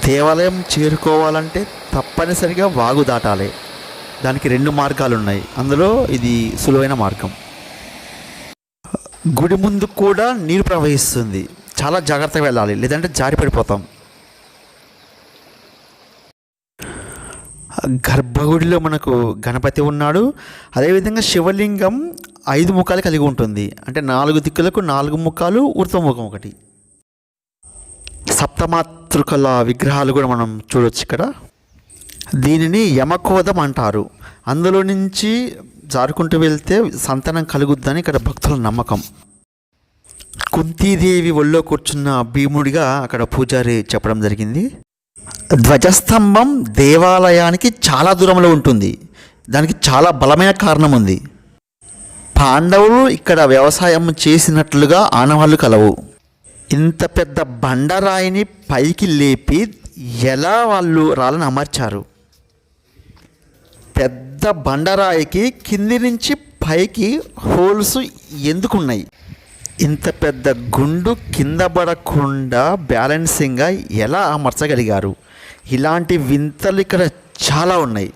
దేవాలయం చేరుకోవాలంటే తప్పనిసరిగా వాగు దాటాలి. దానికి 2 మార్గాలు ఉన్నాయి, అందులో ఇది సులువైన మార్గం. గుడి ముందు కూడా నీరు ప్రవహిస్తుంది, చాలా జాగ్రత్తగా వెళ్ళాలి, లేదంటే జారి పడిపోతాం. గర్భగుడిలో మనకు గణపతి ఉన్నాడు. అదేవిధంగా శివలింగం 5 ముఖాలు కలిగి ఉంటుంది, అంటే 4 దిక్కులకు 4 ముఖాలు, ఊర్ధ్వముఖం ఒకటి. సప్తమాతృకల విగ్రహాలు కూడా మనం చూడవచ్చు ఇక్కడ. దీనిని యమకోదం అంటారు. అందులో నుంచి జారుకుంటూ వెళ్తే సంతానం కలుగుద్దని ఇక్కడ భక్తుల నమ్మకం. కుంతీదేవి ఒళ్ళో కూర్చున్న భీముడిగా అక్కడ పూజారి చెప్పడం జరిగింది. ధ్వజస్తంభం దేవాలయానికి చాలా దూరంలో ఉంటుంది. దానికి చాలా బలమైన కారణం ఉంది. పాండవులు ఇక్కడ వ్యవసాయం చేసినట్లుగా ఆనవాళ్ళు కలవు. ఇంత పెద్ద బండరాయిని పైకి లేపి ఎలా వాళ్ళు రాళ్ళని అమర్చారు? పెద్ద బండరాయికి కింది నుంచి పైకి హోల్స్ ఎందుకున్నాయి? ఇంత పెద్ద గుండు కింద పడకుండా బ్యాలెన్సింగ్గా ఎలా అమర్చగలిగారు? ఇలాంటి వింతలు ఇక్కడ చాలా ఉన్నాయి.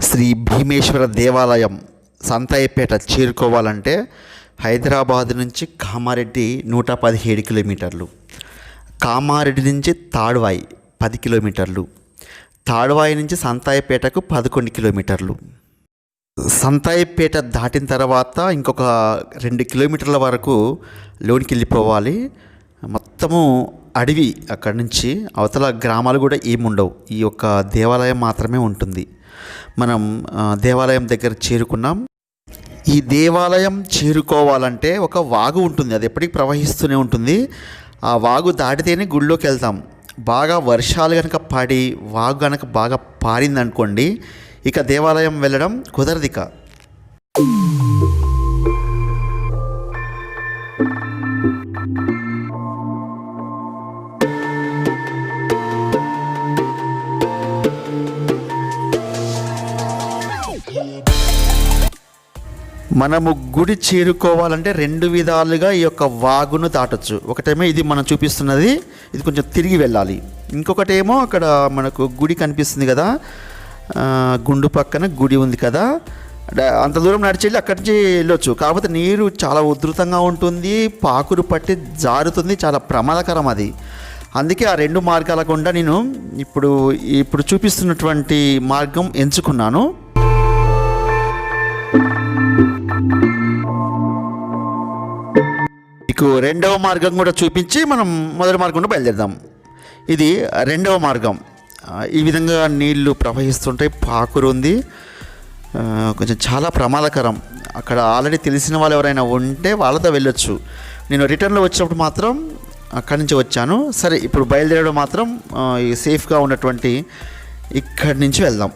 శ్రీ భీమేశ్వర దేవాలయం సంతాయిపేట చేరుకోవాలంటే హైదరాబాద్ నుంచి కామారెడ్డి 117 కిలోమీటర్లు, కామారెడ్డి నుంచి తాడ్వాయి 10 కిలోమీటర్లు, తాడ్వాయి నుంచి సంతాయిపేటకు 11 కిలోమీటర్లు. సంతాయిపేట దాటిన తర్వాత ఇంకొక 2 కిలోమీటర్ల వరకు లోనికి వెళ్ళిపోవాలి. మొత్తము అడవి. అక్కడి నుంచి అవతల గ్రామాలు కూడా ఏముండవు, ఈ యొక్క దేవాలయం మాత్రమే ఉంటుంది. మనం దేవాలయం దగ్గర చేరుకున్నాం. ఈ దేవాలయం చేరుకోవాలంటే ఒక వాగు ఉంటుంది, అది ఎప్పటికీ ప్రవహిస్తూనే ఉంటుంది. ఆ వాగు దాటితేనే గుడిలోకి వెళ్తాం. బాగా వర్షాలు కనుక పడి వాగు కనుక బాగా పారిందనుకోండి, ఇక దేవాలయం వెళ్ళడం కుదరదిక. మనము గుడి చేరుకోవాలంటే 2 విధాలుగా ఈ యొక్క వాగును దాటొచ్చు. ఒకటేమో ఇది మనం చూపిస్తున్నది, ఇది కొంచెం తిరిగి వెళ్ళాలి. ఇంకొకటేమో అక్కడ మనకు గుడి కనిపిస్తుంది కదా, గుండు పక్కన గుడి ఉంది కదా, అంత దూరం నడిచి వెళ్ళి అక్కడి నుంచి వెళ్ళొచ్చు. కాకపోతే నీరు చాలా ఉధృతంగా ఉంటుంది, పాకురు పట్టి జారుతుంది, చాలా ప్రమాదకరం అది. అందుకే ఆ 2 మార్గాల గుండా నేను ఇప్పుడు చూపిస్తున్నటువంటి మార్గం ఎంచుకున్నాను. మీకు 2వ మార్గం కూడా చూపించి మనం మొదటి మార్గం కూడా బయలుదేరదాం. ఇది 2వ మార్గం. ఈ విధంగా నీళ్లు ప్రవహిస్తుంటాయి, పాకురు ఉంది, కొంచెం చాలా ప్రమాదకరం. అక్కడ ఆల్రెడీ తెలిసిన వాళ్ళు ఎవరైనా ఉంటే వాళ్ళతో వెళ్ళొచ్చు. నేను రిటర్న్లో వచ్చినప్పుడు మాత్రం అక్కడి నుంచి వచ్చాను. సరే, ఇప్పుడు బయలుదేరడం మాత్రం సేఫ్గా ఉన్నటువంటి ఇక్కడి నుంచి వెళ్దాం.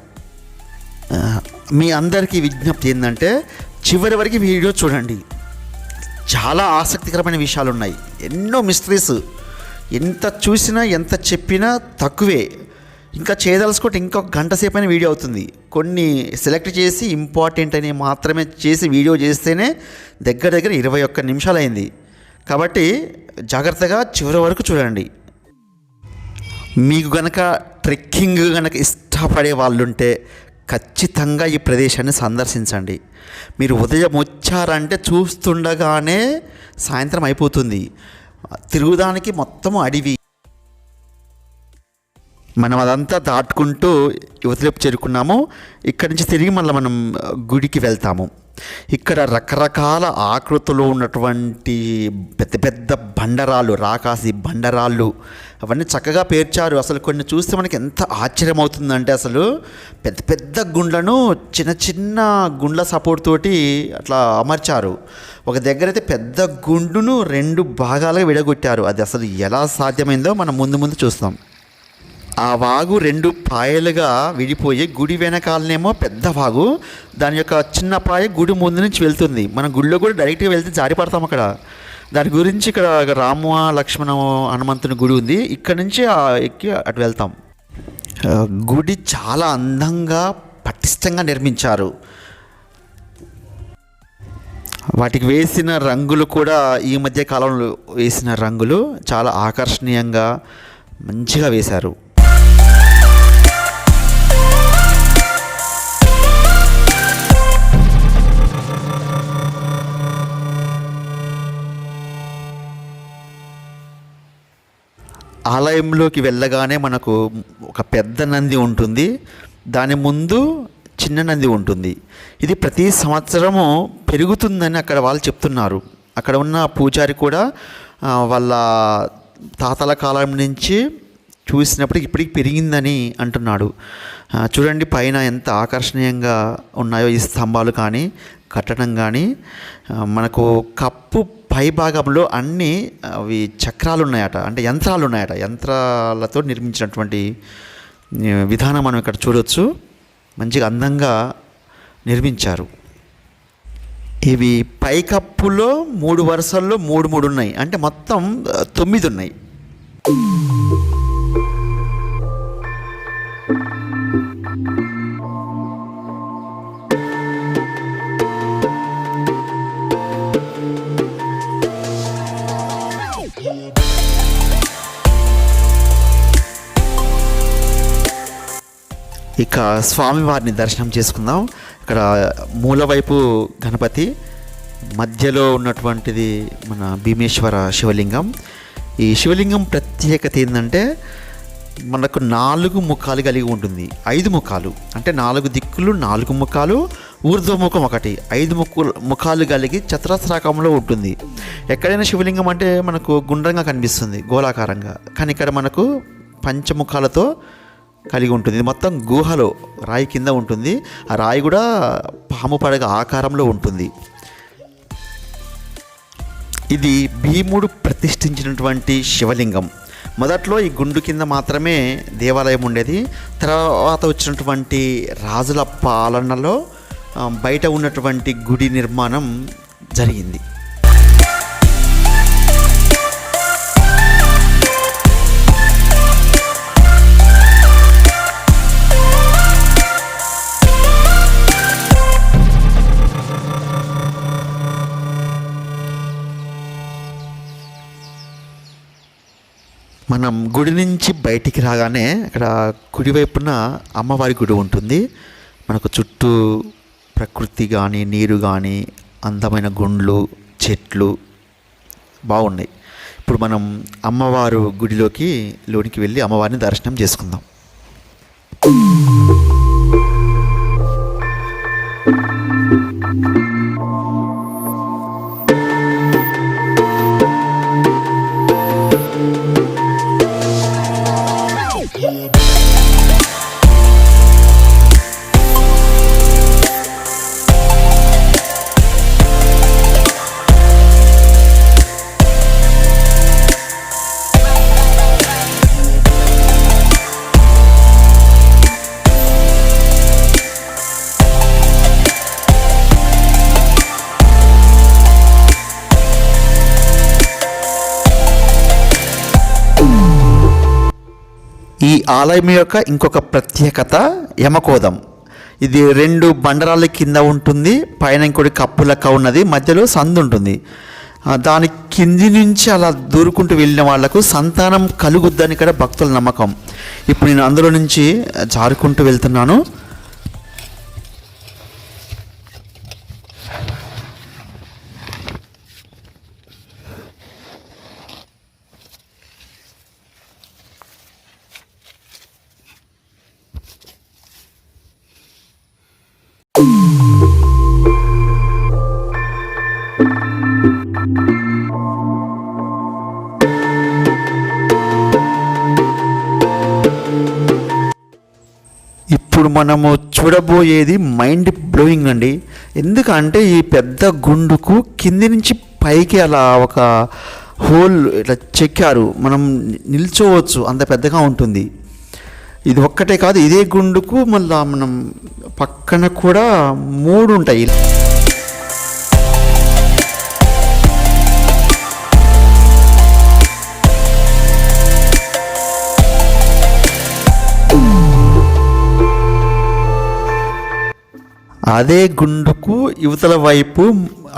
మీ అందరికీ విజ్ఞప్తి ఏంటంటే చివరి వరకు వీడియో చూడండి. చాలా ఆసక్తికరమైన విషయాలు ఉన్నాయి, ఎన్నో మిస్టరీస్. ఎంత చూసినా ఎంత చెప్పినా తక్కువే. ఇంకా చేయదలుచుకుంటే ఇంకొక గంట సేపైన వీడియో అవుతుంది. కొన్ని సెలెక్ట్ చేసి ఇంపార్టెంట్ అని మాత్రమే చేసి వీడియో చేస్తేనే దగ్గర 21 నిమిషాలు అయింది. కాబట్టి జాగ్రత్తగా చివరి వరకు చూడండి. మీకు గనక ట్రెక్కింగ్ గనక ఇష్టపడే వాళ్ళుంటే ఖచ్చితంగా ఈ ప్రదేశాన్ని సందర్శించండి. మీరు ఉదయం వచ్చారంటే చూస్తుండగానే సాయంత్రం అయిపోతుంది. తిరుగుదానికి మొత్తం అడవి. మనం అదంతా దాటుకుంటూ యువతలేపు చేరుకున్నాము. ఇక్కడి నుంచి తిరిగి మళ్ళీ మనం గుడికి వెళ్తాము. ఇక్కడ రకరకాల ఆకృతులు ఉన్నటువంటి పెద్ద పెద్ద బండరాళ్ళు, రాకాసి బండరాళ్ళు అవన్నీ చక్కగా పేర్చారు. అసలు కొన్ని చూస్తే మనకి ఎంత ఆశ్చర్యం అవుతుందంటే, అసలు పెద్ద పెద్ద గుండ్లను చిన్న చిన్న గుండ్ల సపోర్ట్ తోటి అట్లా అమర్చారు. ఒక దగ్గర అయితే పెద్ద గుండును 2 భాగాలుగా విడగొట్టారు. అది అసలు ఎలా సాధ్యమైందో మనం ముందు ముందు చూస్తాం. ఆ వాగు 2 పాయలుగా విడిపోయి గుడి వెనకాలనేమో పెద్ద వాగు, దాని యొక్క చిన్న పాయ గుడి ముందు నుంచి వెళ్తుంది. మన గుడిలో కూడా డైరెక్ట్గా వెళ్తే జారిపడతాం అక్కడ. దాని గురించి ఇక్కడ రామ లక్ష్మణ హనుమంతుని గుడి ఉంది. ఇక్కడ నుంచి ఎక్కి అటు వెళ్తాం. గుడి చాలా అందంగా పటిష్టంగా నిర్మించారు. వాటికి వేసిన రంగులు కూడా ఈ మధ్య కాలంలో వేసిన రంగులు చాలా ఆకర్షణీయంగా మంచిగా వేశారు. ఆలయంలోకి వెళ్ళగానే మనకు ఒక పెద్ద నంది ఉంటుంది, దాని ముందు చిన్న నంది ఉంటుంది. ఇది ప్రతి సంవత్సరము పెరుగుతుందని అక్కడ వాళ్ళు చెప్తున్నారు. అక్కడ ఉన్న పూజారి కూడా వాళ్ళ తాతల కాలం నుంచి చూసినప్పుడు ఇప్పటికి పెరిగిందని అంటున్నాడు. చూడండి పైన ఎంత ఆకర్షణీయంగా ఉన్నాయో ఈ స్తంభాలు కానీ కట్టడం కానీ. మనకు కప్పు పై భాగంలో అన్ని అవి చక్రాలు ఉన్నాయట, అంటే యంత్రాలు ఉన్నాయట. యంత్రాలతో నిర్మించినటువంటి విధానం మనం ఇక్కడ చూడవచ్చు. మంచిగా అందంగా నిర్మించారు. ఇవి పైకప్పులో 3 వరుసల్లో 3 ఉన్నాయి, అంటే మొత్తం 9 ఉన్నాయి. ఇక స్వామివారిని దర్శనం చేసుకుందాం. ఇక్కడ మూలవైపు గణపతి, మధ్యలో ఉన్నటువంటిది మన భీమేశ్వర శివలింగం. ఈ శివలింగం ప్రత్యేకత ఏంటంటే మనకు 4 ముఖాలు కలిగి ఉంటుంది. 5 ముఖాలు అంటే 4 దిక్కులు 4 ముఖాలు, ఊర్ధ్వముఖం 1, 5 ముఖాలు కలిగి చతురస్రాకారంలో ఉంటుంది. ఎక్కడైనా శివలింగం అంటే మనకు గుండ్రంగా కనిపిస్తుంది, గోళాకారంగా, కానీ ఇక్కడ మనకు పంచముఖాలతో కలిగి ఉంటుంది. ఇది మొత్తం గుహలో రాయి కింద ఉంటుంది. ఆ రాయి కూడా పాము పడగ ఆకారంలో ఉంటుంది. ఇది భీముడు ప్రతిష్ఠించినటువంటి శివలింగం. మొదట్లో ఈ గుండు కింద మాత్రమే దేవాలయం ఉండేది. తర్వాత వచ్చినటువంటి రాజుల పాలనలో బయట ఉన్నటువంటి గుడి నిర్మాణం జరిగింది. మనం గుడి నుంచి బయటికి రాగానే అక్కడ కుడివైపున అమ్మవారి గుడి ఉంటుంది. మనకు చుట్టూ ప్రకృతి కానీ నీరు కానీ అందమైన గుండ్లు చెట్లు బాగున్నాయి. ఇప్పుడు మనం అమ్మవారు లోనికి వెళ్ళి అమ్మవారిని దర్శనం చేసుకుందాం. ఈ ఆలయం యొక్క ఇంకొక ప్రత్యేకత యమకోదం. ఇది 2 బండరాల కింద ఉంటుంది, పైన ఇంకోటి కప్పు లెక్క ఉన్నది, మధ్యలో సందు ఉంటుంది. దాని కింది నుంచి అలా దూరుకుంటూ వెళ్ళిన వాళ్లకు సంతానం కలుగుద్దని ఇక్కడ భక్తుల నమ్మకం. ఇప్పుడు నేను అందులో నుంచి జారుకుంటూ వెళ్తున్నాను. మనము చూడబోయేది మైండ్ బ్లోయింగ్ అండి. ఎందుకంటే ఈ పెద్ద గుండుకు కింది నుంచి పైకి అలా ఒక హోల్ ఇట్లా చెక్కారు. మనం నిల్చోవచ్చు, అంత పెద్దగా ఉంటుంది. ఇది ఒక్కటే కాదు, ఇదే గుండుకు మళ్ళీ మనం పక్కన కూడా 3 ఉంటాయి. అదే గుండుకు యువతల వైపు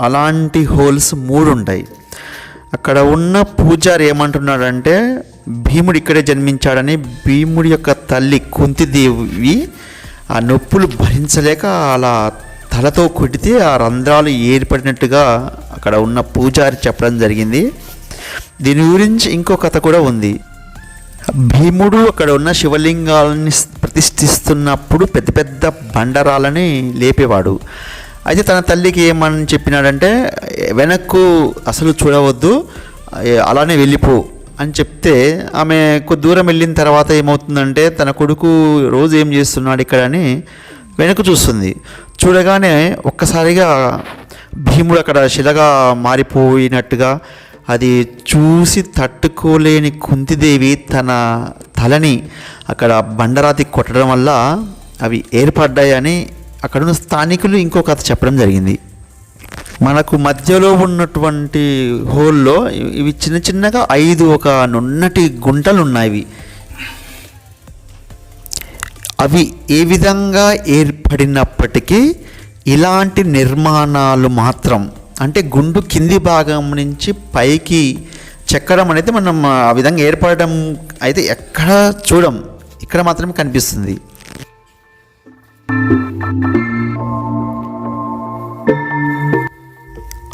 అలాంటి హోల్స్ 3 ఉంటాయి. అక్కడ ఉన్న పూజారి ఏమంటున్నాడంటే భీముడు ఇక్కడే జన్మించాడని. భీముడి యొక్క తల్లి కుంతిదేవి ఆ నొప్పులు భరించలేక అలా తలతో కొడితే ఆ రంధ్రాలు ఏర్పడినట్టుగా అక్కడ ఉన్న పూజారి చెప్పడం జరిగింది. దీని గురించి ఇంకో కథ కూడా ఉంది. భీముడు అక్కడ ఉన్న శివలింగాలని ప్రతిష్ఠిస్తున్నప్పుడు పెద్ద పెద్ద బండరాలని లేపేవాడు. అయితే తన తల్లికి ఏమని చెప్పినాడంటే వెనక్కు అసలు చూడవద్దు, అలానే వెళ్ళిపో అని చెప్తే ఆమె కొద్ది దూరం వెళ్ళిన తర్వాత ఏమవుతుందంటే తన కొడుకు రోజు ఏం చేస్తున్నాడు ఇక్కడ అని వెనక్కు చూస్తుంది. చూడగానే ఒక్కసారిగా భీముడు అక్కడ శిలగా మారిపోయినట్టుగా అది చూసి తట్టుకోలేని కుంతిదేవి తన తలని అక్కడ బండరాతి కొట్టడం వల్ల అవి ఏర్పడ్డాయని అక్కడున్న స్థానికులు ఇంకో కథ చెప్పడం జరిగింది. మనకు మధ్యలో ఉన్నటువంటి హోల్లో ఇవి చిన్న చిన్నగా 5 ఒక నున్నటి గుంటలు ఉన్నాయి. అవి ఏ విధంగా ఏర్పడినప్పటికీ ఇలాంటి నిర్మాణాలు మాత్రం, అంటే గుండు కింది భాగం నుంచి పైకి చెక్కడం అనేది మనం ఆ విధంగా ఏర్పడడం అయితే ఎక్కడ చూడం, ఇక్కడ మాత్రమే కనిపిస్తుంది.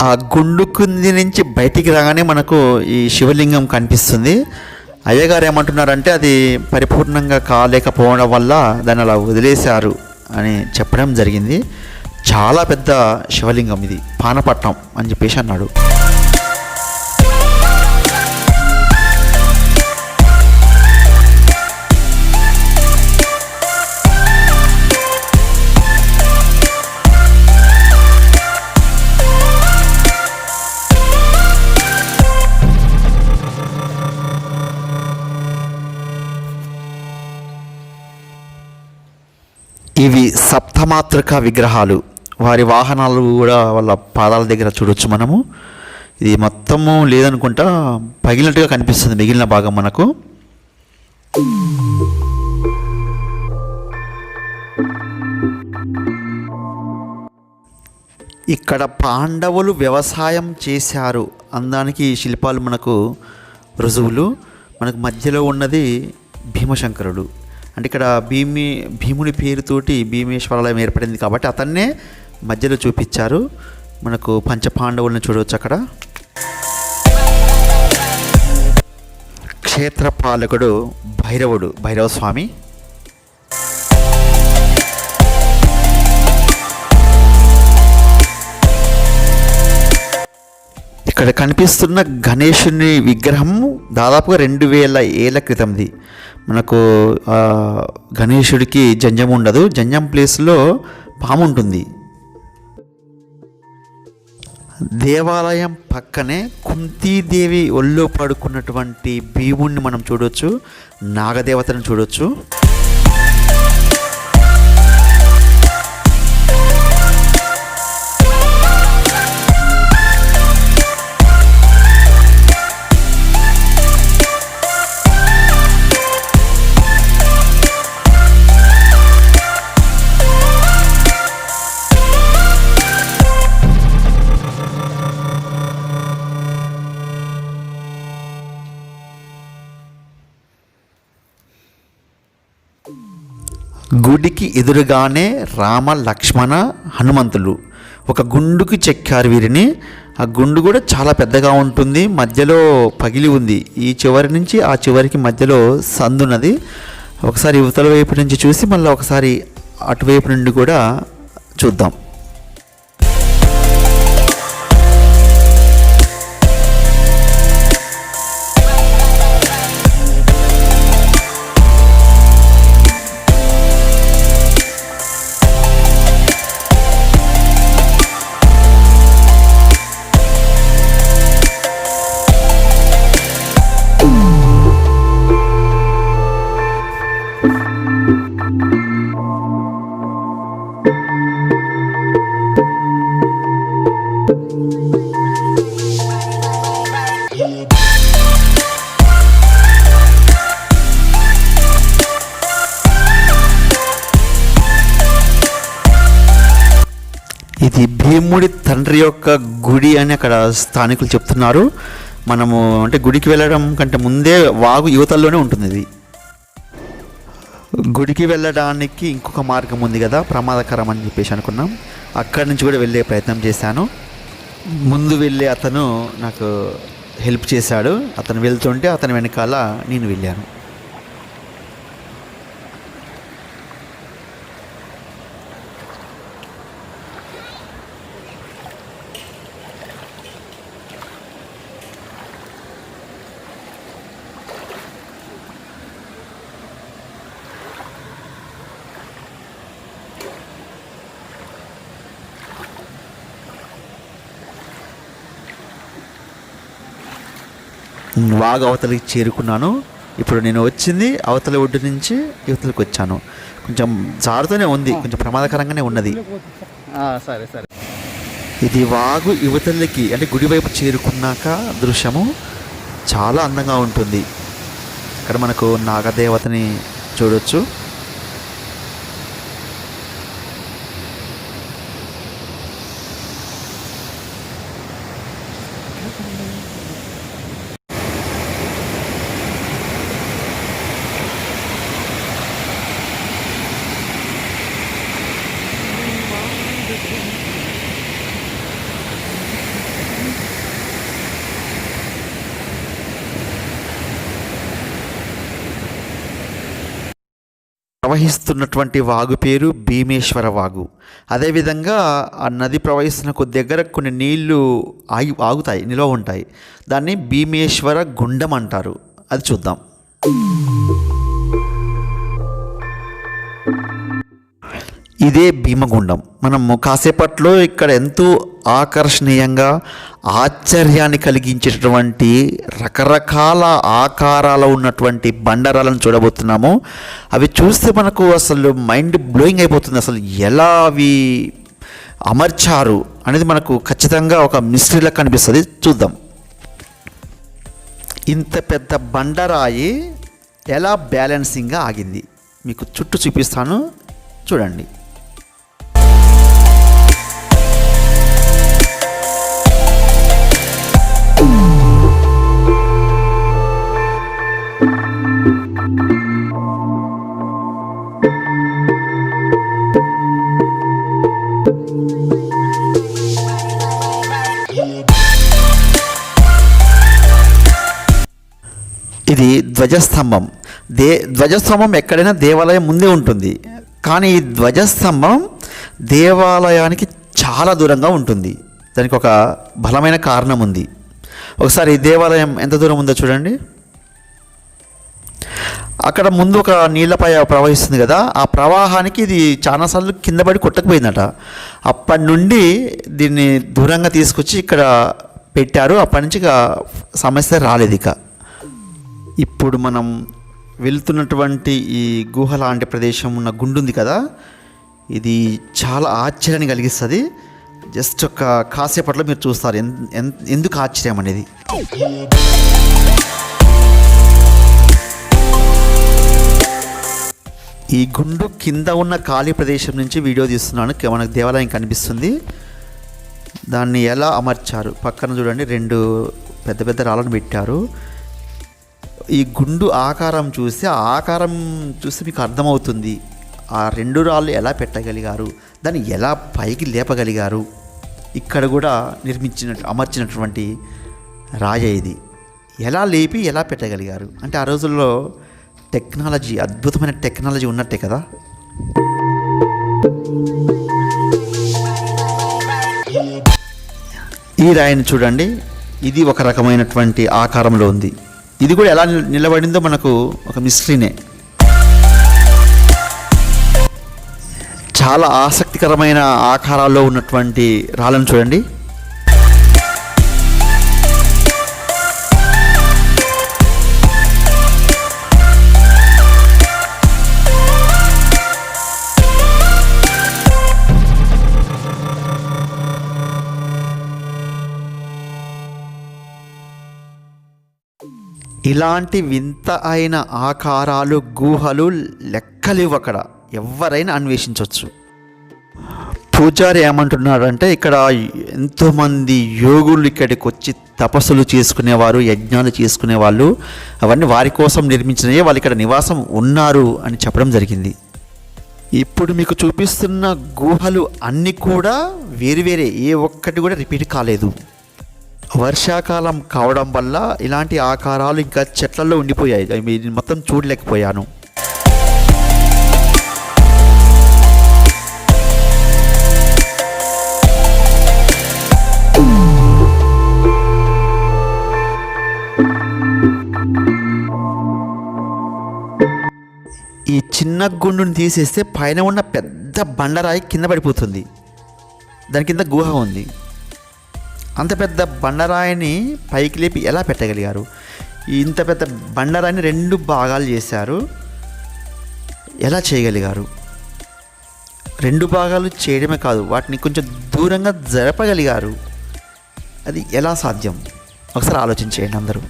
ఆ గుండు కింది నుంచి బయటికి రాగానే మనకు ఈ శివలింగం కనిపిస్తుంది. అయ్యగారు ఏమంటున్నారంటే అది పరిపూర్ణంగా కాలేకపోవడం వల్ల దాన్ని అలా వదిలేశారు అని చెప్పడం జరిగింది. చాలా పెద్ద శివలింగం ఇది, పానపట్నం అని చెప్పేసి అన్నాడు. ఇవి సప్తమాతృక విగ్రహాలు. వారి వాహనాలు కూడా వాళ్ళ పాదాల దగ్గర చూడొచ్చు మనము. ఇది మొత్తము లేదనుకుంటా, పగిలినట్టుగా కనిపిస్తుంది మిగిలిన భాగం మనకు. ఇక్కడ పాండవులు వ్యవసాయం చేశారు అందానికి ఈ శిల్పాలు మనకు రుజువులు. మనకు మధ్యలో ఉన్నది భీమశంకరుడు. అంటే ఇక్కడ భీముని పేరుతోటి భీమేశ్వరాలయం ఏర్పడింది కాబట్టి అతన్నే మధ్యలో చూపించారు. మనకు పంచపాండవులను చూడవచ్చు అక్కడ. క్షేత్రపాలకుడు భైరవ స్వామి. ఇక్కడ కనిపిస్తున్న గణేశుని విగ్రహం దాదాపుగా 2000 ఏళ్ల క్రితంది. మనకు గణేశుడికి జంజం ఉండదు, జంజం ప్లేస్లో పాము ఉంటుంది. దేవాలయం పక్కనే కుంతీదేవి ఒళ్ళో పడుకున్నటువంటి భీముడిని మనం చూడవచ్చు, నాగదేవతను చూడవచ్చు. గుడికి ఎదురుగానే రామ లక్ష్మణ హనుమంతులు ఒక గుండుకి చెక్కారు వీరిని. ఆ గుండు కూడా చాలా పెద్దగా ఉంటుంది, మధ్యలో పగిలి ఉంది. ఈ చివరి నుంచి ఆ చివరికి మధ్యలో సందున్నది. ఒకసారి యువతల వైపు నుంచి చూసి మళ్ళీ ఒకసారి అటువైపు నుండి కూడా చూద్దాం. ఇది భీముడి తండ్రి యొక్క గుడి అని అక్కడ స్థానికులు చెప్తున్నారు. మనము అంటే గుడికి వెళ్ళడం కంటే ముందే వాగు యువతల్లోనే ఉంటుంది. ఇది గుడికి వెళ్ళడానికి ఇంకొక మార్గం ఉంది కదా, ప్రమాదకరం అని చెప్పేసి అనుకున్నాం. అక్కడి నుంచి కూడా వెళ్ళే ప్రయత్నం చేశాను. ముందు వెళ్ళే అతను నాకు హెల్ప్ చేశాడు. అతను వెళ్తుంటే అతని వెనకాల నేను వెళ్ళాను. వాగు అవతలికి చేరుకున్నాను. ఇప్పుడు నేను వచ్చింది అవతలి ఒడ్డు నుంచి యువతలకు వచ్చాను. కొంచెం జారుతూనే ఉంది, కొంచెం ప్రమాదకరంగానే ఉన్నది. సరే సరే. ఇది వాగు యువతలకి అంటే గుడి వైపు చేరుకున్నాక దృశ్యము చాలా అందంగా ఉంటుంది. ఇక్కడ మనకు నాగదేవతని చూడొచ్చు. ప్రవహిస్తున్నటువంటి వాగు పేరు భీమేశ్వర వాగు. అదేవిధంగా ఆ నది ప్రవహిస్తున్న కొద్ది దగ్గర కొన్ని నీళ్లు ఆగుతాయి, నిల్వ ఉంటాయి. దాన్ని భీమేశ్వర గుండం అంటారు. అది చూద్దాం. ఇదే భీమగుండం. మనం కాసేపట్లో ఇక్కడ ఎంతో ఆకర్షణీయంగా ఆశ్చర్యాన్ని కలిగించేటటువంటి రకరకాల ఆకారాలు ఉన్నటువంటి బండరాలను చూడబోతున్నాము. అవి చూస్తే మనకు అసలు మైండ్ బ్లోయింగ్ అయిపోతుంది. అసలు ఎలా అవి అమర్చారు అనేది మనకు ఖచ్చితంగా ఒక మిస్టరీలా కనిపిస్తుంది. చూద్దాం. ఇంత పెద్ద బండరాయి ఎలా బ్యాలెన్సింగ్గా ఆగింది మీకు చుట్టూ చూపిస్తాను, చూడండి. ఇది ధ్వజస్తంభం. ధ్వజస్తంభం ఎక్కడైనా దేవాలయం ముందే ఉంటుంది, కానీ ఈ ధ్వజస్తంభం దేవాలయానికి చాలా దూరంగా ఉంటుంది. దానికి ఒక బలమైన కారణం ఉంది. ఒకసారి ఈ దేవాలయం ఎంత దూరం ఉందో చూడండి. అక్కడ ముందు ఒక నీళ్ళపై ప్రవహిస్తుంది కదా, ఆ ప్రవాహానికి ఇది చాలాసార్లు కింద పడి కొట్టకపోయిందట. అప్పటి నుండి దీన్ని దూరంగా తీసుకొచ్చి ఇక్కడ పెట్టారు. అప్పటి నుంచి ఇక సమస్య రాలేదు. ఇక ఇప్పుడు మనం వెళ్తున్నటువంటి ఈ గుహ లాంటి ప్రదేశం ఉన్న గుండు ఉంది కదా, ఇది చాలా ఆశ్చర్యాన్ని కలిగిస్తుంది. జస్ట్ ఒక కాసేపట్లో మీరు చూస్తారు ఎందుకు ఆశ్చర్యం అనేది. ఈ గుండు కింద ఉన్న ఖాళీ ప్రదేశం నుంచి వీడియో తీస్తున్నాను. మనకు దేవాలయం కనిపిస్తుంది. దాన్ని ఎలా అమర్చారు పక్కన చూడండి, 2 పెద్ద పెద్ద రాళ్ళను పెట్టారు. ఈ గుండు ఆకారం చూస్తే మీకు అర్థమవుతుంది ఆ 2 రాళ్ళు ఎలా పెట్టగలిగారు, దాన్ని ఎలా పైకి లేపగలిగారు. ఇక్కడ కూడా అమర్చినటువంటి రాయ ఇది. ఎలా లేపి ఎలా పెట్టగలిగారు అంటే ఆ రోజుల్లో టెక్నాలజీ, అద్భుతమైన టెక్నాలజీ ఉన్నట్టే కదా. ఈ రాయిని చూడండి, ఇది ఒక రకమైనటువంటి ఆకారంలో ఉంది. ఇది కూడా ఎలా నిలబడిందో మనకు ఒక మిస్టరీనే. చాలా ఆసక్తికరమైన ఆకారాల్లో ఉన్నటువంటి రాళ్ళను చూడండి. ఇలాంటి వింత అయిన ఆకారాలు, గుహలు లెక్కలేవు. అక్కడ ఎవరైనా అన్వేషించవచ్చు. పూజారి ఏమంటున్నాడంటే, ఇక్కడ ఎంతోమంది యోగులు ఇక్కడికి వచ్చి తపస్సులు చేసుకునేవారు, యజ్ఞాలు చేసుకునేవాళ్ళు, అవన్నీ వారి కోసం నిర్మించినవి, వాళ్ళు ఇక్కడ నివాసం ఉన్నారు అని చెప్పడం జరిగింది. ఇప్పుడు మీకు చూపిస్తున్న గుహలు అన్నీ కూడా వేరువేరే, ఏ ఒక్కటి కూడా రిపీట్ కాలేదు. వర్షాకాలం కావడం వల్ల ఇలాంటి ఆకారాలు ఇంకా చెట్లలో ఉండిపోయాయి. అవి మొత్తం చూడలేకపోయాను. ఈ చిన్న గుండుని తీసేస్తే పైన ఉన్న పెద్ద బండరాయి కింద పడిపోతుంది. దాని కింద గుహ ఉంది. అంత పెద్ద బండరాయిని పైకి లేపి ఎలా పెట్టగలిగారు? ఇంత పెద్ద బండరాయిని 2 భాగాలు చేశారు. ఎలా చేయగలిగారు? 2 భాగాలు చేయడమే కాదు, వాటిని కొంచెం దూరంగా జరపగలిగారు. అది ఎలా సాధ్యం? ఒకసారి ఆలోచించేయండి అందరూ.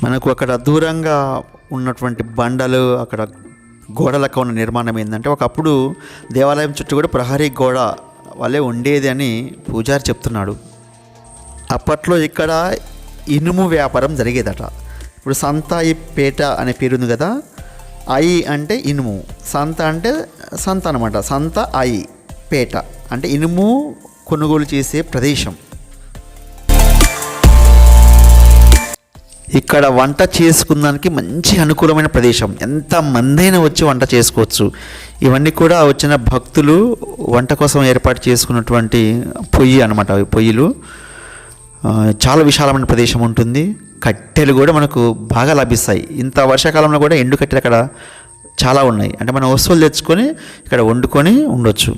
మనకు అక్కడ దూరంగా ఉన్నటువంటి బండలు, అక్కడ గోడలకు ఉన్న నిర్మాణం ఏంటంటే, ఒకప్పుడు దేవాలయం చుట్టూ కూడా ప్రహరీ గోడ వల్లే ఉండేది అని పూజారి చెప్తున్నాడు. అప్పట్లో ఇక్కడ ఇనుము వ్యాపారం జరిగేదట. ఇప్పుడు సంతాయిపేట అనే పేరు ఉంది కదా, ఐ అంటే ఇనుము, సంత అంటే సంత అనమాట. సంత ఐ పేట అంటే ఇనుము కొనుగోలు చేసే ప్రదేశం. ఇక్కడ వంట చేసుకున్నానికి మంచి అనుకూలమైన ప్రదేశం. ఎంతమందైనా వచ్చి వంట చేసుకోవచ్చు. ఇవన్నీ కూడా వచ్చిన భక్తులు వంట కోసం ఏర్పాటు చేసుకున్నటువంటి పొయ్యి అనమాట. అవి పొయ్యిలు. చాలా విశాలమైన ప్రదేశం ఉంటుంది. కట్టెలు కూడా మనకు బాగా లభిస్తాయి. ఇంత వర్షాకాలంలో కూడా ఎండు కట్టెలు అక్కడ చాలా ఉన్నాయి. అంటే మనం వస్తువులు తెచ్చుకొని ఇక్కడ వండుకొని ఉండొచ్చు.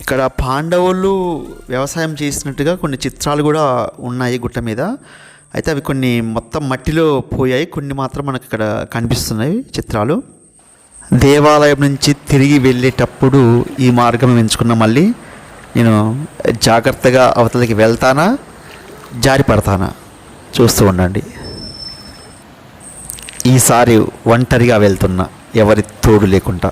ఇక్కడ పాండవులు వ్యవసాయం చేసినట్టుగా కొన్ని చిత్రాలు కూడా ఉన్నాయి గుట్ట మీద. అయితే అవి కొన్ని మొత్తం మట్టిలో పోయాయి, కొన్ని మాత్రం మనకు ఇక్కడ కనిపిస్తున్నాయి చిత్రాలు. దేవాలయం నుంచి తిరిగి వెళ్ళేటప్పుడు ఈ మార్గం ఎంచుకున్న మళ్ళీ నేను జాగ్రత్తగా అవతలకి వెళ్తానా, జారి పడతానా చూస్తూ ఉండండి. ఈసారి ఒంటరిగా వెళ్తున్నా, ఎవరి తోడు లేకుండా.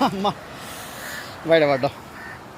అమ్మా బయటపడ్డా.